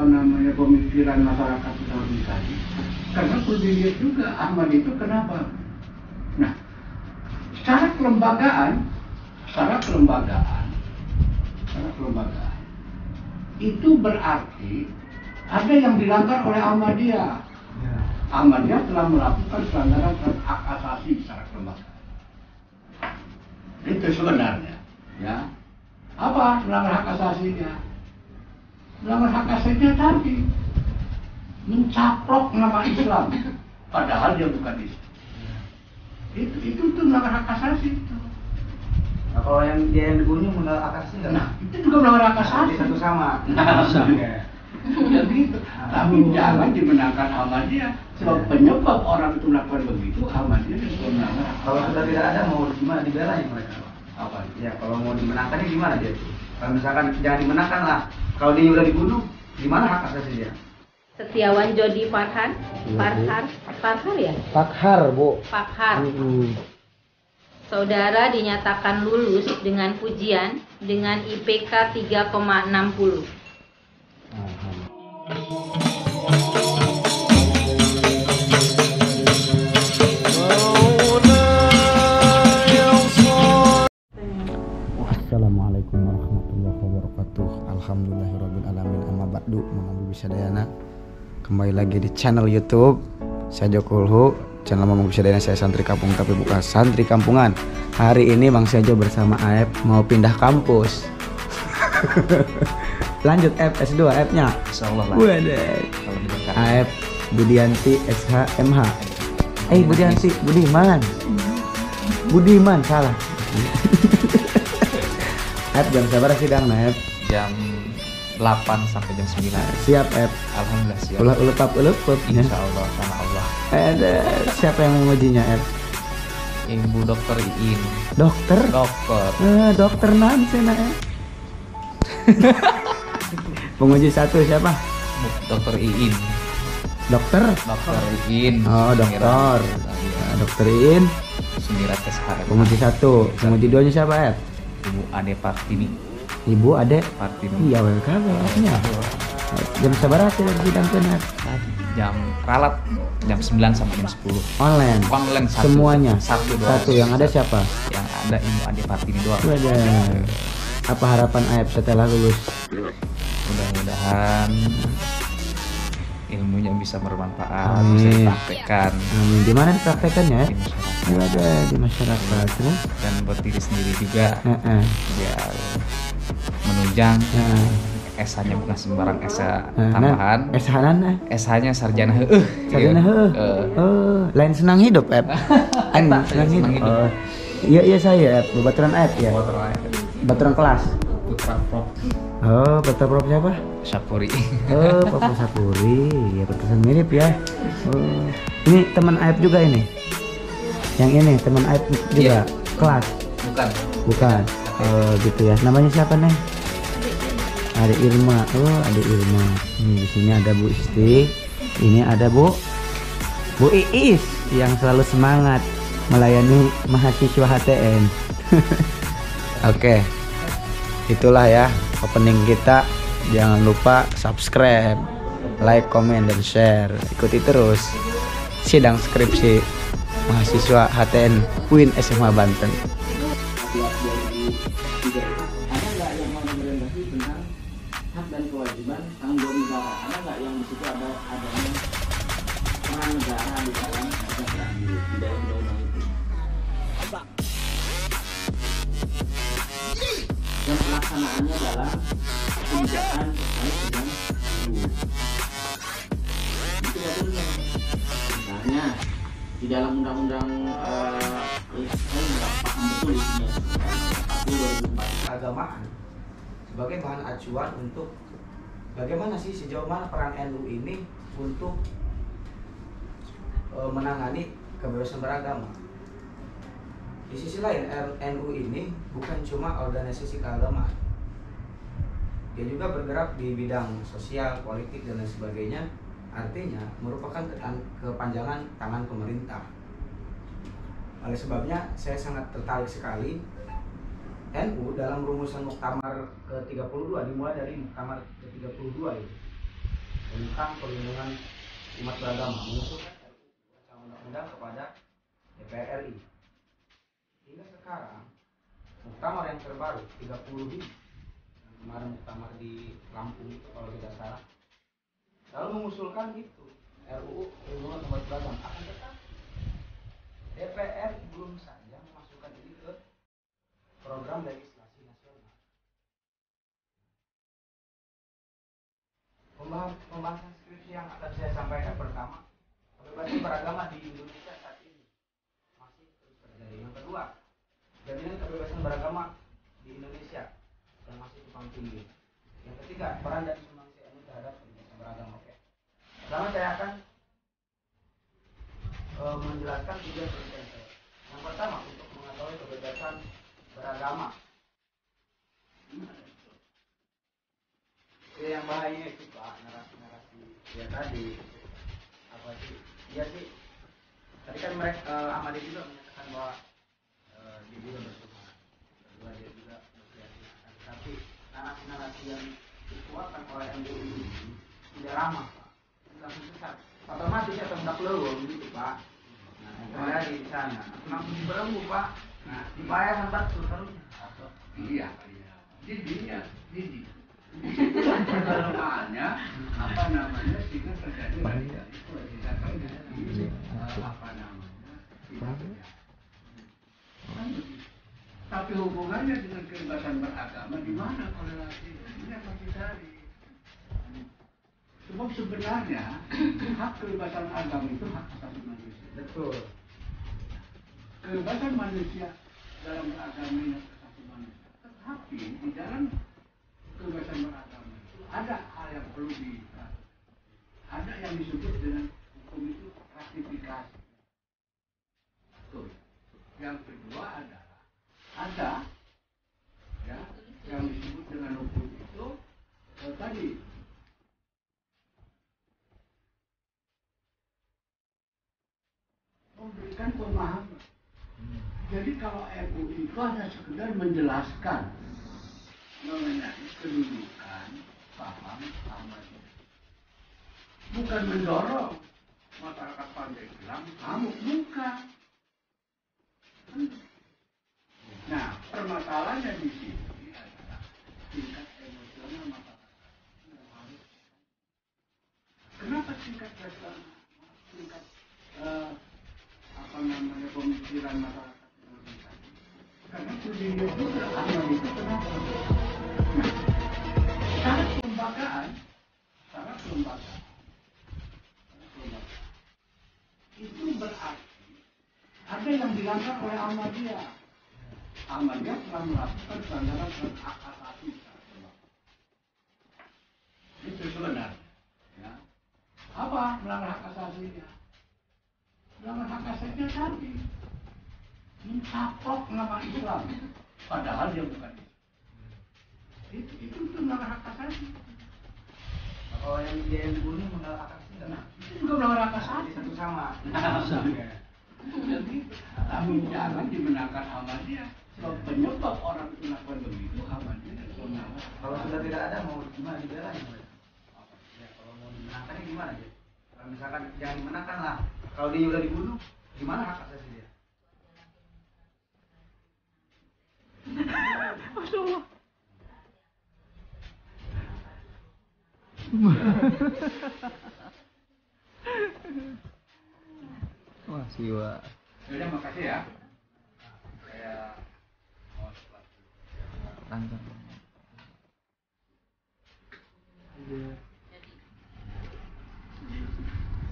namanya pemikiran masyarakat itu harus dikaji. Karena perlu dilihat juga Ahmad itu kenapa. Nah, secara kelembagaan itu berarti ada yang dilanggar oleh Ahmadiyah. Ahmadiyah telah melakukan pelanggaran hak asasi secara kelembagaan. Itu sebenarnya, ya. Apa melanggar hak asasinya? Melanggar hak asasinya tadi mencaplok nama Islam, padahal dia bukan Islam. Itu tuh melanggar hak asasi itu. Nah, kalau yang dia yang dibunuh melanggar hak asasi nggak? Nah, itu juga melanggar hak asasi. Satu sama. Ya gitu. Tapi jangan dimenangkan Ahmadiyah. Sebab penyebab orang itu melakukan begitu Ahmadiyah juga melanggar. Kalau sudah tidak ada mau gimana dibelanya mereka? Apa? Ya kalau mau dimenangkannya gimana dia? Kalau misalkan jangan dimenangkan lah. Kalau dia udah dibunuh, gimana hak asasi dia? Setiawan Jody Farhan, Farhar ya? Fakhar, Bu. Fakhar. Saudara dinyatakan lulus dengan pujian dengan IPK 3,60. Assalamualaikum warahmatullahi wabarakatuh. Alhamdulillahirabbil alamin. Amma ba'du. Mamang Bisadayana. Kembali lagi di channel YouTube saya Joko Ulhu. Channel Mamang Bisadayana, saya santri kampung tapi bukan santri kampungan. Hari ini Bang Sejo bersama Aep mau pindah kampus. Lanjut S2 Aep-nya. Insyaallah lah. Waduh. Aep Budianti SHMH. Budianti Budiman salah. Aep jam berapa sidang Aep? Jam 8 sampai jam 9. Siap Aep. Alhamdulillah siap. Ulah ulep. Insyaallah sama Allah. Ada siapa yang mengujinya Aep? Ibu Dokter Iin. Dokter? Dokter nanti Aep. Penguji satu siapa? Dokter Iin. Dokter Iin. Oh, dokter. Nah, Dokter Iin. Sumirat SHM. Penguji satu. Penguji duanya siapa Aep? Ibu Ade Partini. Ibu Ade Partini. Iya, welcome ya. Jam seberapa sih sidang Aep? Jam ralat jam 9 sampai jam 10. Online Satu. semuanya Satu yang ada siapa? Yang ada Ibu Ade Partini doang. Waduh. Apa harapan Aep setelah lulus? Mudah-mudahan ilmunya bisa bermanfaat, Amin. bisa dipraktekkan. Amin. Di mana dipraktekannya? Di masyarakat. Ada di masyarakat terus. Dan buat diri sendiri juga biar menunjang. SH-nya bukan sembarang SH tambahan. SH-nya sarjana Sarjana lain senang hidup Aep. Senang hidup. Iya saya Aep, bebaturan Aep ya. Bebaturan kelas. Putra Prof. Oh, Putra Prof siapa? Sapuri. Oh, Prof Sapuri. Ya, pertemuan mirip ya. Oh. Ini teman Aep juga ini. Yang ini teman Aep juga kelas. Bukan. Oh, gitu ya. Namanya siapa nih? Ada Irma. Oh, ada Irma. Di sini ada Bu Isti. Ini ada Bu Iis yang selalu semangat melayani mahasiswa HTN. Oke. Itulah ya opening kita. Jangan lupa subscribe, like, comment, dan share. Ikuti terus sidang skripsi mahasiswa HTN UIN SMA Banten. Ada nggak yang merekomendasi tentang hak dan kewajiban tanggung negara? Ada nggak yang di situ adanya peran negara di dalam di dalam undang-undang itu? Dan pelaksanaannya adalah kebijakan terkait dengan duit. Itu nggak benar. Misalnya di dalam undang-undang saya nggak paham betul isinya. Tapi 2004 Keagamaan sebagai bahan acuan untuk bagaimana sih sejauh mana peran NU ini untuk menangani kebebasan beragama. Di sisi lain NU ini bukan cuma organisasi keagamaan, dia juga bergerak di bidang sosial, politik dan lain sebagainya. Artinya merupakan kepanjangan tangan pemerintah. Oleh sebabnya saya sangat tertarik sekali NU dalam rumusan Muktamar ke-32, dimulai dari Muktamar ke-32 itu. tentang perlindungan umat beragama mengusulkan rancangan undang-undang kepada DPR RI. Hingga sekarang muktamar yang terbaru 30 yang kemarin muktamar di Lampung itu kalau tidak salah lalu mengusulkan itu RUU perlindungan umat beragama, akan tetapi DPR belum saja memasukkan ini ke program legislasi nasional. Pembahasan skripsi yang akan saya sampaikan pertama, kebebasan beragama di Indonesia saat ini masih terus terjadi. Yang kedua, jaminan kebebasan beragama di Indonesia yang masih tumpang tindih. Yang ketiga, peran dan sumbangsi NU terhadap kebebasan beragama. Oke. Pertama saya akan menjelaskan tujuan penelitian saya. Yang pertama, untuk mengetahui kebebasan beragama. Yang bahaya itu Pak, narasi ya tadi apa sih? Iya sih. Tadi kan mereka Ahmadi juga menyatakan bahwa dia juga bersuara. Kedua dia juga berkeyakinan. Tapi narasi yang dikeluarkan oleh MUI ini tidak ramah Pak. Langsung sesat. Otomatis ya tembak lewung gitu Pak. Nah, yang terjadi di sana langsung diberemu Pak. Nah, dibayar sampai terus. Iya. Jadi kelemahannya apa namanya sehingga terjadi radikalisme apa namanya tapi hubungannya dengan kebebasan beragama di mana korelasinya ini apa dicari sebab sebenarnya hak kebebasan agama itu hak asasi manusia Betul. kebebasan manusia dalam beragama hak asasi manusia tetapi di dalam kebebasan beragama itu ada hal yang perlu ada yang disebut dengan hukum itu ratifikasi. Betul. Yang kedua adalah ada ya yang disebut dengan hukum itu tadi memberikan pemahaman. Jadi kalau MUI itu hanya sekedar menjelaskan mengenai kedudukan paham Ahmadiyah, bukan mendorong masyarakat Pandeglang kamu bukan. Nah permasalahannya di sini adalah tingkat emosional masyarakat. Kenapa tingkat apa namanya pemikiran masyarakat Indonesia? Karena kuliah juga Ahmad itu kenapa? Syarat kelembagaan itu berarti ada yang dilanggar oleh Ahmadiyah. Ahmadiyah telah melakukan pelanggaran hak asasi. Itu sebenarnya. Ya. Apa melanggar hak asasinya? Melanggar hak asasinya tadi mencaplok nama Islam, padahal dia bukan Islam. Itu melanggar hak asasi. Kalau yang dia yang dibunuh melanggar hak asasi enggak? Itu juga melanggar hak asasi. Satu sama. Jadi, tapi jangan dimenangkan Ahmadiyah. Sebab penyebab orang itu melakukan begitu Ahmadiyah. Kalau sudah tidak ada mau gimana dibelain? Ya, kalau mau dimenangkannya gimana dia? Kalau misalkan jangan dimenangkan lah. Kalau dia sudah dibunuh, gimana hak asasi dia? Masya Wah, siwa. Sudah, makasih ya. Saya mau setelah Lanjut.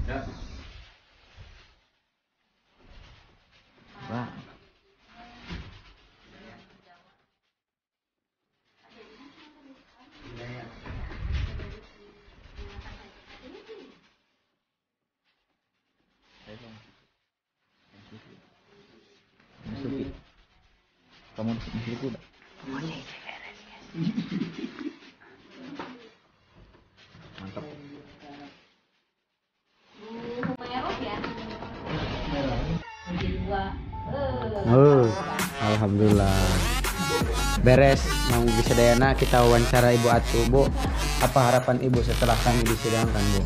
ya. Wah. Masuki. Kamu masuki kuda. Mantap. Merah ya. Jadi dua. Alhamdulillah. beres mau Wisudayana, kita wawancara Ibu Atu. Bu, apa harapan Ibu setelah kami disidangkan, Bu?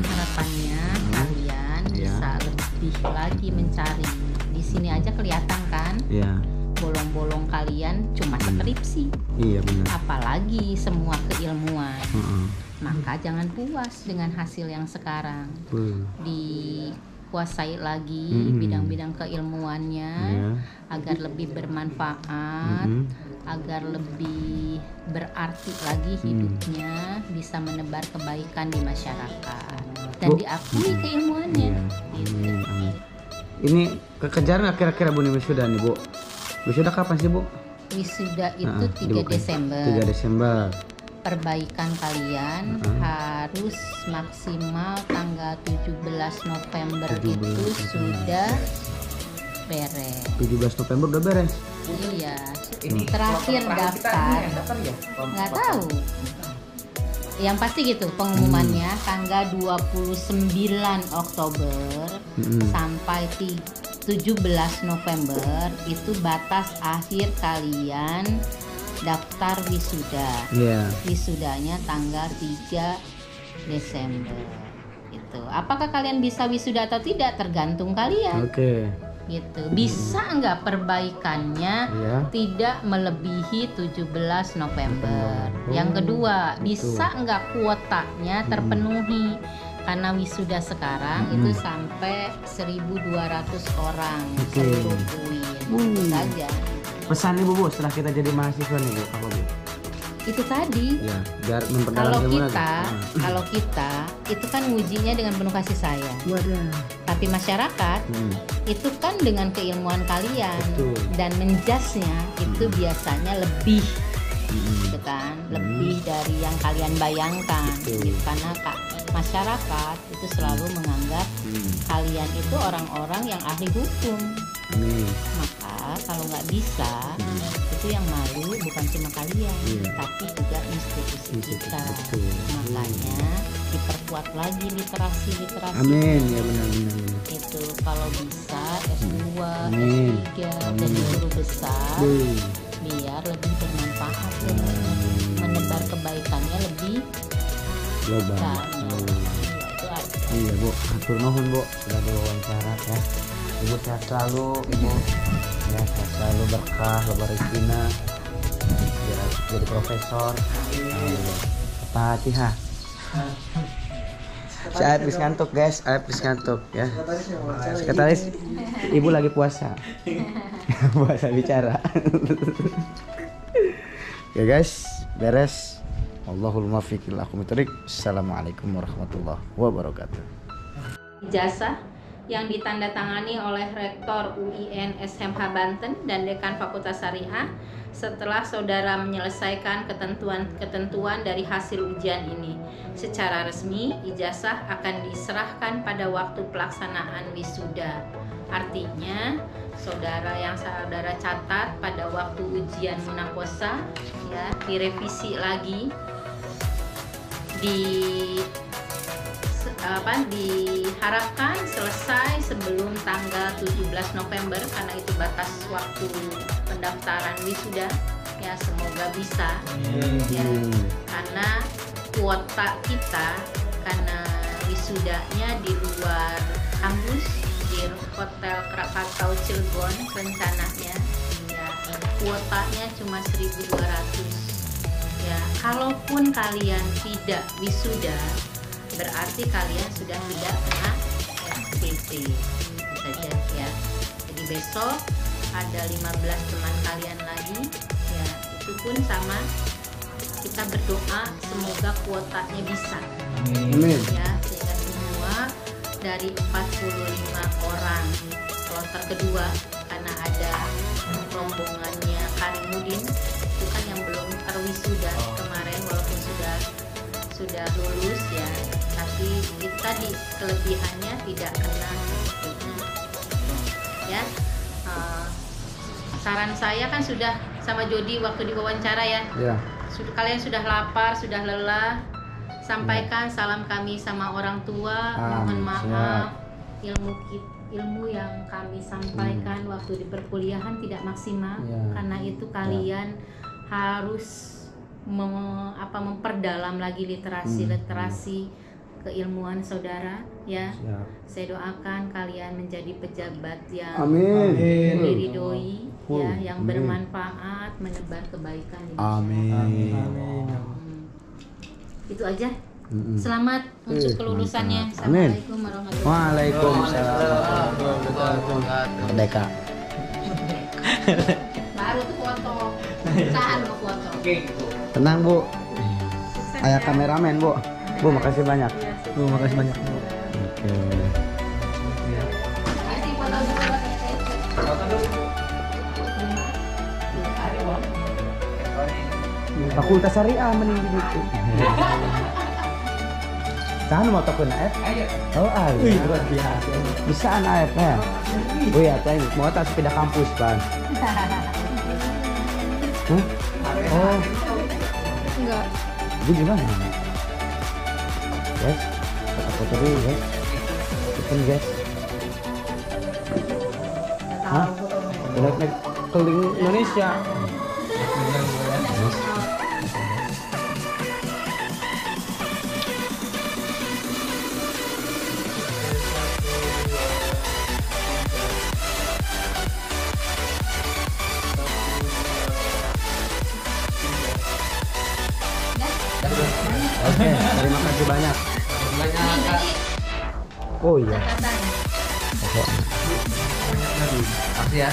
Harapannya kalian bisa lebih lagi mencari. Di sini aja kelihatan kan? Iya. Bolong-bolong kalian cuma skripsi. Iya benar. Apalagi semua keilmuan. Maka jangan puas dengan hasil yang sekarang. Dikuasai lagi bidang-bidang keilmuannya agar lebih bermanfaat, agar lebih berarti lagi hidupnya, bisa menebar kebaikan di masyarakat dan diakui keilmuannya. Amin, amin. Ini kekejar nggak kira-kira Bu nih wisuda nih, Bu? Wisuda kapan sih, Bu? Wisuda itu 3 Desember. 3 Desember. Perbaikan kalian harus maksimal tanggal 17 November itu sudah beres. 17 November udah beres? Iya. Terakhir daftar. Nggak tahu. Yang pasti gitu pengumumannya tanggal 29 Oktober sampai 17 November itu batas akhir kalian daftar wisuda. Wisudanya tanggal 3 Desember. Itu. Apakah kalian bisa wisuda atau tidak tergantung kalian. Gitu. Bisa nggak perbaikannya tidak melebihi 17 November. Yang kedua, bisa nggak kuotanya terpenuhi. Karena wisuda sekarang itu sampai 1.200 orang seluruh UIN. Itu saja. Pesan Ibu, Bu, setelah kita jadi mahasiswa nih, Bu, apa, Bu? Itu tadi. Ya, biar memperdalam ilmu lagi. Kalau kita itu kan ngujinya dengan penuh kasih sayang. Tapi masyarakat itu kan dengan keilmuan kalian dan menjasnya itu biasanya lebih, gitu kan, lebih dari yang kalian bayangkan. Gitu. Karena masyarakat itu selalu menganggap kalian itu orang-orang yang ahli hukum. Maka kalau nggak bisa, itu yang malu bukan cuma kalian, tapi juga institusi kita. Makanya diperkuat lagi literasi. Amin, ya benar. Itu kalau bisa S2, S3 dan guru besar, biar lebih bermanfaat, menebar kebaikannya lebih global. Iya, Bu, atur nuhun, Bu, sudah diwawancara ya. Ibu sehat selalu, Ibu. Ya, sehat selalu, berkah, lebar rezekina. Biar jadi profesor. Fatihah. Saya habis ngantuk, guys. Habis ngantuk ya. Sekretaris, Ibu lagi puasa. Puasa bicara. Ya, guys, beres. Allahul muwaffiq ila aqwamit thoriq. Assalamualaikum warahmatullahi wabarakatuh. Ijazah yang ditandatangani oleh Rektor UIN SMH Banten dan Dekan Fakultas Syariah setelah saudara menyelesaikan ketentuan dari hasil ujian ini. Secara resmi, ijazah akan diserahkan pada waktu pelaksanaan wisuda. Artinya, saudara yang saudara catat pada waktu ujian munakosa ya direvisi lagi, diharapkan selesai sebelum tanggal 17 November karena itu batas waktu pendaftaran wisuda ya, semoga bisa ya, karena kuota kita karena wisudanya di luar kampus di Hotel Krakatau Cilegon rencananya ya, kuotanya cuma 1.200 ya. Kalaupun kalian tidak wisuda berarti kalian sudah tidak kena SPP saja ya. Jadi besok ada 15 teman kalian lagi ya, itu pun sama, kita berdoa semoga kuotanya bisa ya, sehingga semua dari 45 orang kloter kedua, karena ada rombongannya Karimudin itu kan yang belum terwisuda kemarin walaupun sudah lulus ya, tapi kita di kelebihannya tidak kena ya. Saran saya kan sudah sama Jody waktu diwawancara ya, kalian sudah lapar, sudah lelah, sampaikan salam kami sama orang tua, mohon maaf ilmu kita ilmu yang kami sampaikan waktu di perkuliahan tidak maksimal, karena itu kalian harus memperdalam lagi literasi keilmuan saudara ya. Saya doakan kalian menjadi pejabat yang diridhoi ya, yang bermanfaat, menebar kebaikan. Amin. Itu aja. Selamat untuk kelulusannya. Amin. Assalamualaikum warahmatullahi Waalaikumsalam. Merdeka. Baru tuh foto. Saan mau foto. Tenang Bu. Ayah kameramen Bu. Bu makasih banyak. Bu makasih banyak. Oke. Kasih foto dulu. Fakultas Syariah mending gitu. Tahan mau takut AF? Oh iya. Luar biasa. Bisaan AF ya. Oh iya, tuh mau tak sepeda kampus Bang. Hah? Oh. Enggak. Ini gimana? Guys, foto dulu guys. Ikutin guys. Hah? Udah keliling Indonesia. Oke, terima kasih banyak. Oh iya. Catatan. Makasih ya.